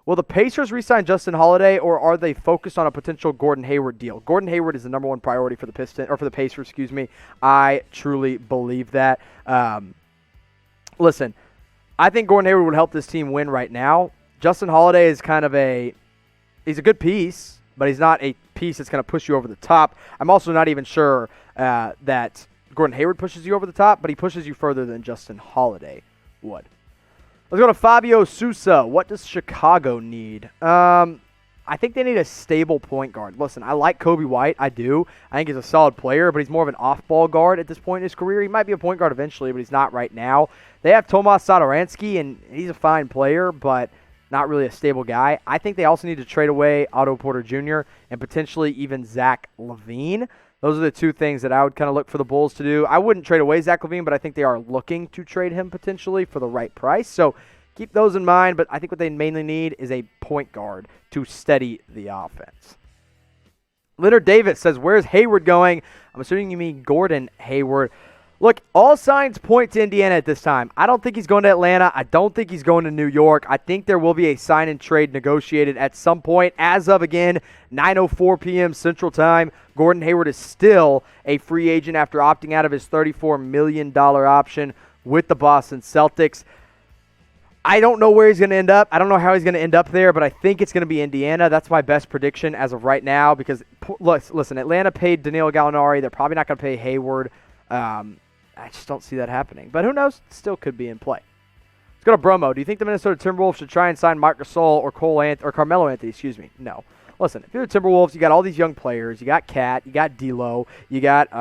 Will the Pacers re-sign Justin Holiday, or are they focused on a potential Gordon Hayward deal? Gordon Hayward is the number one priority for the Pacers. Excuse me. I truly believe that. Listen, I think Gordon Hayward would help this team win right now. Justin Holiday is he's a good piece, but he's not a piece that's going to push you over the top. I'm also not even sure that Gordon Hayward pushes you over the top, but he pushes you further than Justin Holiday would. Let's go to Fabio Sousa. What does Chicago need? I think they need a stable point guard. Listen, I like Kobe White. I do. I think he's a solid player, but he's more of an off-ball guard at this point in his career. He might be a point guard eventually, but he's not right now. They have Tomas Satoransky, and he's a fine player, but not really a stable guy. I think they also need to trade away Otto Porter Jr. and potentially even Zach LaVine. Those are the two things that I would kind of look for the Bulls to do. I wouldn't trade away Zach LaVine, but I think they are looking to trade him potentially for the right price. So keep those in mind, but I think what they mainly need is a point guard to steady the offense. Leonard Davis says, where's Hayward going? I'm assuming you mean Gordon Hayward. Look, all signs point to Indiana at this time. I don't think he's going to Atlanta. I don't think he's going to New York. I think there will be a sign and trade negotiated at some point. As of, again, 9:04 p.m. Central Time, Gordon Hayward is still a free agent after opting out of his $34 million option with the Boston Celtics. I don't know where he's going to end up. I don't know how he's going to end up there, but I think it's going to be Indiana. That's my best prediction as of right now because, listen, Atlanta paid Danilo Gallinari. They're probably not going to pay Hayward. I just don't see that happening. But who knows? Still could be in play. Let's go to Bromo. Do you think the Minnesota Timberwolves should try and sign Marc Gasol or Carmelo Anthony? No. Listen, if you're the Timberwolves, you got all these young players. You got Cat, you got D'Lo, you got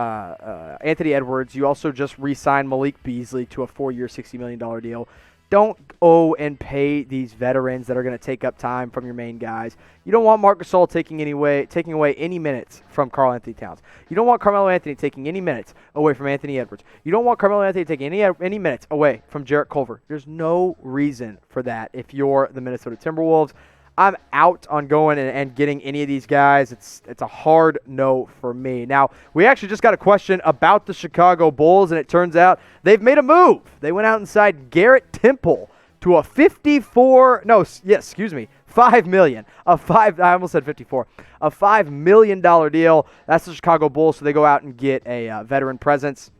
Anthony Edwards. You also just re-signed Malik Beasley to a 4-year, $60 million deal. Don't go and pay these veterans that are going to take up time from your main guys. You don't want Marc Gasol taking away any minutes from Karl Anthony Towns. You don't want Carmelo Anthony taking any minutes away from Anthony Edwards. You don't want Carmelo Anthony taking any minutes away from Jarrett Culver. There's no reason for that if you're the Minnesota Timberwolves. I'm out on going and getting any of these guys. It's a hard no for me. Now, we actually just got a question about the Chicago Bulls, and it turns out they've made a move. They went out and signed Garrett Temple to a $5 million. I almost said 54. A $5 million deal. That's the Chicago Bulls, so they go out and get a veteran presence.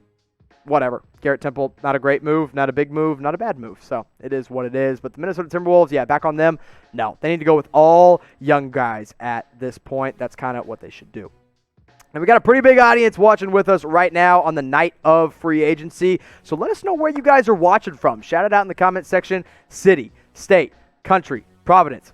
Whatever. Garrett Temple, not a great move, not a big move, not a bad move. So it is what it is. But the Minnesota Timberwolves, back on them. No, they need to go with all young guys at this point. That's kind of what they should do. And we got a pretty big audience watching with us right now on the night of free agency. So let us know where you guys are watching from. Shout it out in the comment section. City, state, country, Providence,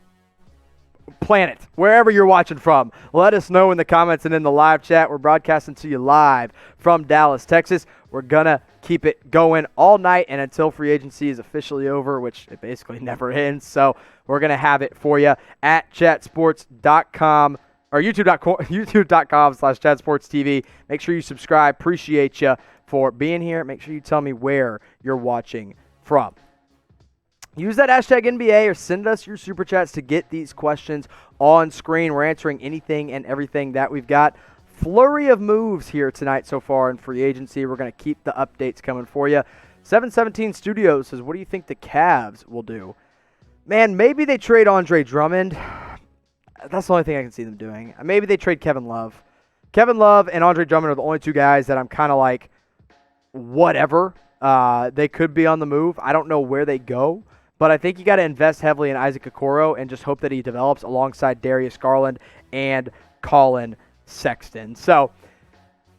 planet, wherever you're watching from. Let us know in the comments and in the live chat. We're broadcasting to you live from Dallas, Texas. We're going to keep it going all night and until free agency is officially over, which it basically never ends. So we're going to have it for you at chatsports.com or youtube.com/chatsportstv. Make sure you subscribe. Appreciate you for being here. Make sure you tell me where you're watching from. Use that hashtag NBA or send us your super chats to get these questions on screen. We're answering anything and everything that we've got. Flurry of moves here tonight so far in free agency. We're going to keep the updates coming for you. 717 Studios says, what do you think the Cavs will do? Man, maybe they trade Andre Drummond. That's the only thing I can see them doing. Maybe they trade Kevin Love. Kevin Love and Andre Drummond are the only two guys that I'm kind of like, whatever. They could be on the move. I don't know where they go. But I think you got to invest heavily in Isaac Okoro and just hope that he develops alongside Darius Garland and Colin Sexton. So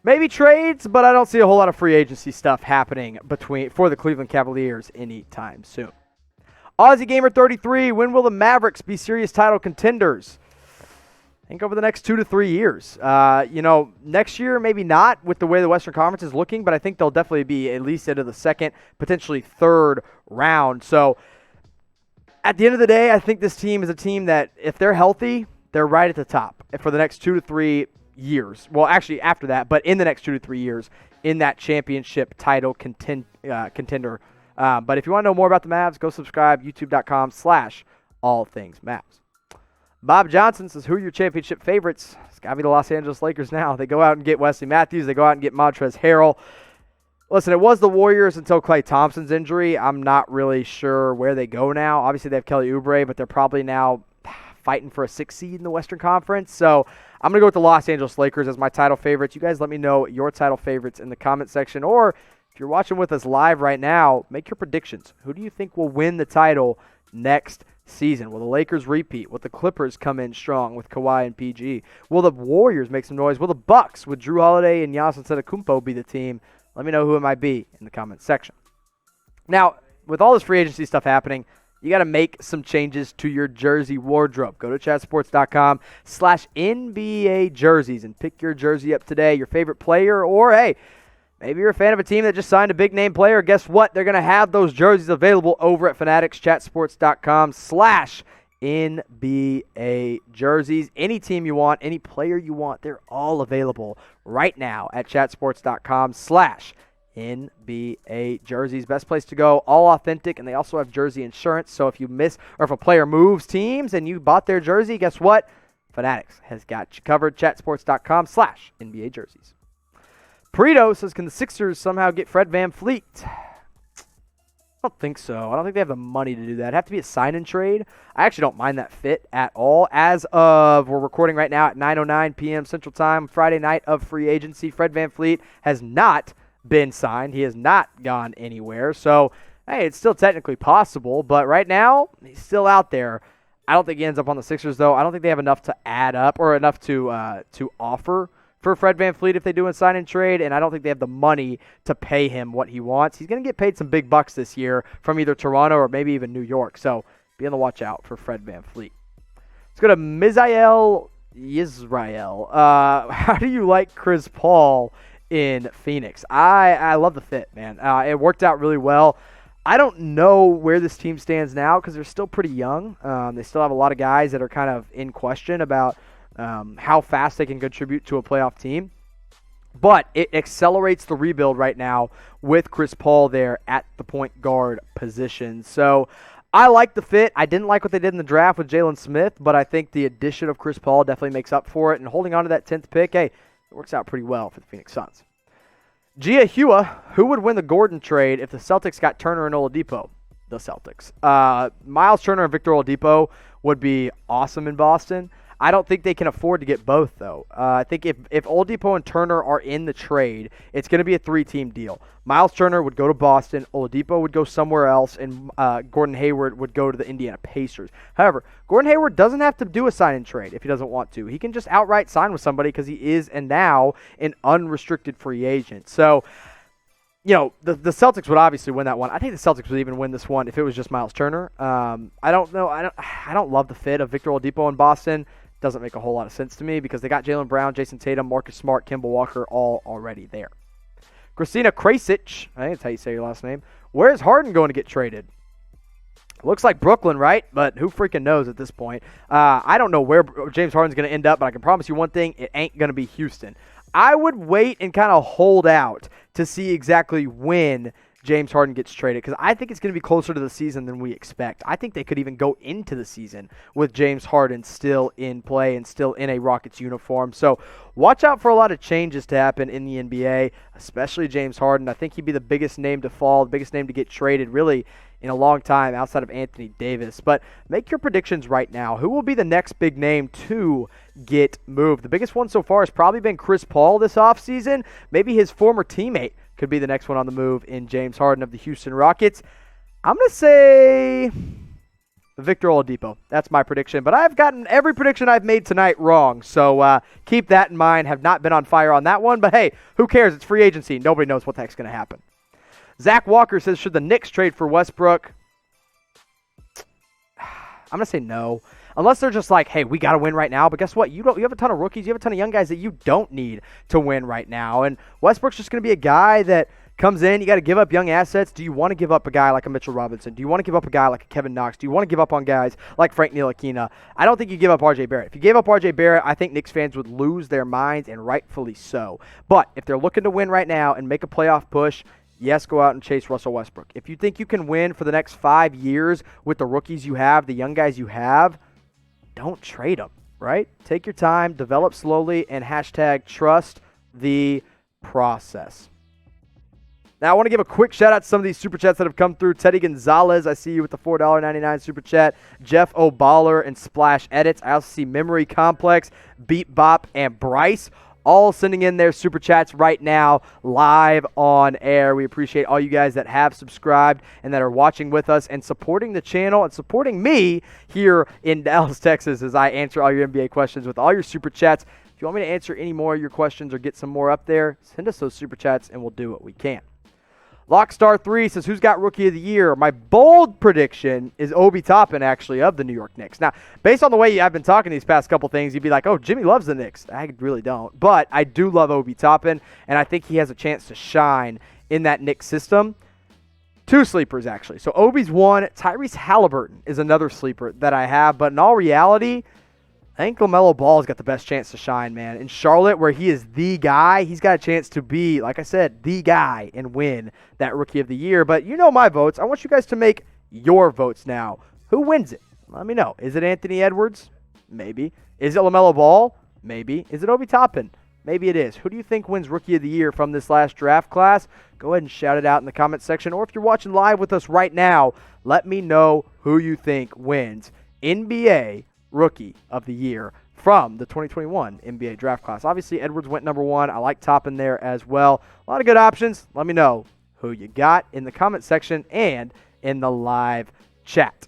maybe trades, but I don't see a whole lot of free agency stuff happening for the Cleveland Cavaliers anytime soon. Aussie Gamer 33, when will the Mavericks be serious title contenders? I think over the next 2 to 3 years. Next year maybe not with the way the Western Conference is looking, but I think they'll definitely be at least into the second, potentially third round. So at the end of the day, I think this team is a team that if they're healthy, they're right at the top for the next 2 to 3 years. Well, actually after that, but in the next 2 to 3 years in that championship title contender. But if you want to know more about the Mavs, go subscribe, youtube.com/allthingsmavs. Bob Johnson says, who are your championship favorites? It's got to be the Los Angeles Lakers now. They go out and get Wesley Matthews. They go out and get Montrezl Harrell. Listen, it was the Warriors until Klay Thompson's injury. I'm not really sure where they go now. Obviously, they have Kelly Oubre, but they're probably now fighting for a 6th seed in the Western Conference. So I'm going to go with the Los Angeles Lakers as my title favorites. You guys let me know your title favorites in the comment section. Or if you're watching with us live right now, make your predictions. Who do you think will win the title next season? Will the Lakers repeat? Will the Clippers come in strong with Kawhi and PG? Will the Warriors make some noise? Will the Bucks with Drew Holiday and Giannis Antetokounmpo be the team? Let me know who it might be in the comments section. Now, with all this free agency stuff happening, you got to make some changes to your jersey wardrobe. Go to chatsports.com/NBA jerseys and pick your jersey up today, your favorite player, or hey, maybe you're a fan of a team that just signed a big name player. Guess what? They're going to have those jerseys available over at Fanatics. Chatsports.com/NBA jerseys. Any team you want, any player you want, they're all available right now at chatsports.com/NBA jerseys. Best place to go, all authentic, and they also have jersey insurance. So if you miss or if a player moves teams and you bought their jersey, guess what? Fanatics has got you covered. Chatsports.com/NBA jerseys. Preto says, can the Sixers somehow get Fred VanVleet? I don't think so. I don't think they have the money to do that. It'd have to be a sign-and trade. I actually don't mind that fit at all. As of, we're recording right now at 9:09 p.m. Central Time, Friday night of free agency. Fred VanVleet has not been signed. He has not gone anywhere. So, hey, it's still technically possible. But right now, he's still out there. I don't think he ends up on the Sixers, though. I don't think they have enough to add up or enough to offer for Fred VanVleet if they do a sign and trade, and I don't think they have the money to pay him what he wants. He's going to get paid some big bucks this year from either Toronto or maybe even New York, so be on the watch out for Fred VanVleet. Let's go to Mizael Yisrael. How do you like Chris Paul in Phoenix? I love the fit, man. It worked out really well. I don't know where this team stands now because they're still pretty young. They still have a lot of guys that are kind of in question about how fast they can contribute to a playoff team. But it accelerates the rebuild right now with Chris Paul there at the point guard position. So I like the fit. I didn't like what they did in the draft with Jalen Smith, but I think the addition of Chris Paul definitely makes up for it. And holding on to that 10th pick, hey, it works out pretty well for the Phoenix Suns. Gia Hua, who would win the Gordon trade if the Celtics got Turner and Oladipo? The Celtics. Myles Turner and Victor Oladipo would be awesome in Boston. I don't think they can afford to get both, though. I think if Oladipo and Turner are in the trade, it's going to be a 3-team deal. Myles Turner would go to Boston, Oladipo would go somewhere else, and Gordon Hayward would go to the Indiana Pacers. However, Gordon Hayward doesn't have to do a sign and trade if he doesn't want to. He can just outright sign with somebody because he is and now an unrestricted free agent. So, you know, the Celtics would obviously win that one. I think the Celtics would even win this one if it was just Myles Turner. I don't know. I don't love the fit of Victor Oladipo in Boston. Doesn't make a whole lot of sense to me because they got Jaylen Brown, Jason Tatum, Marcus Smart, Kemba Walker all already there. Christina Krasic, I think that's how you say your last name. Where is Harden going to get traded? Looks like Brooklyn, right? But who freaking knows at this point? I don't know where James Harden's going to end up, but I can promise you one thing, it ain't going to be Houston. I would wait and kind of hold out to see exactly when James Harden gets traded because I think it's going to be closer to the season than we expect. I think they could even go into the season with James Harden still in play and still in a Rockets uniform. So watch out for a lot of changes to happen in the NBA, especially James Harden. I think he'd be the biggest name to fall, the biggest name to get traded really in a long time outside of Anthony Davis. But make your predictions right now. Who will be the next big name to get moved? The biggest one so far has probably been Chris Paul this offseason. Maybe his former teammate could be the next one on the move in James Harden of the Houston Rockets. I'm going to say Victor Oladipo. That's my prediction. But I've gotten every prediction I've made tonight wrong. So keep that in mind. Have not been on fire on that one. But hey, who cares? It's free agency. Nobody knows what the heck's going to happen. Zach Walker says, should the Knicks trade for Westbrook? I'm going to say no. Unless they're just like, hey, we got to win right now. But guess what? You have a ton of rookies. You have a ton of young guys that you don't need to win right now. And Westbrook's just going to be a guy that comes in. You got to give up young assets. Do you want to give up a guy like a Mitchell Robinson? Do you want to give up a guy like a Kevin Knox? Do you want to give up on guys like Frank Ntilikina? I don't think you give up R.J. Barrett. If you gave up R.J. Barrett, I think Knicks fans would lose their minds, and rightfully so. But if they're looking to win right now and make a playoff push, yes, go out and chase Russell Westbrook. If you think you can win for the next 5 years with the rookies you have, the young guys you have, don't trade them, right? Take your time, develop slowly, and #trust the process. Now, I want to give a quick shout-out to some of these Super Chats that have come through. Teddy Gonzalez, I see you with the $4.99 Super Chat. Jeff O'Baller and Splash Edits. I also see Memory Complex, Beat Bop, and Bryce all sending in their Super Chats right now live on air. We appreciate all you guys that have subscribed and that are watching with us and supporting the channel and supporting me here in Dallas, Texas as I answer all your NBA questions with all your Super Chats. If you want me to answer any more of your questions or get some more up there, send us those Super Chats and we'll do what we can. Lockstar3 says, who's got Rookie of the Year? My bold prediction is Obi Toppin, actually, of the New York Knicks. Now, based on the way I've been talking these past couple things, you'd be like, oh, Jimmy loves the Knicks. I really don't. But I do love Obi Toppin, and I think he has a chance to shine in that Knicks system. Two sleepers, actually. So Obi's one. Tyrese Halliburton is another sleeper that I have. But in all reality, I think LaMelo Ball's got the best chance to shine, man. In Charlotte, where he is the guy, he's got a chance to be, like I said, the guy and win that Rookie of the Year. But you know my votes. I want you guys to make your votes now. Who wins it? Let me know. Is it Anthony Edwards? Maybe. Is it LaMelo Ball? Maybe. Is it Obi Toppin? Maybe it is. Who do you think wins Rookie of the Year from this last draft class? Go ahead and shout it out in the comment section. Or if you're watching live with us right now, let me know who you think wins NBA Rookie of the Year from the 2021 NBA draft class. Obviously, Edwards went number one. I like Toppin there as well. A lot of good options. Let me know who you got in the comment section and in the live chat.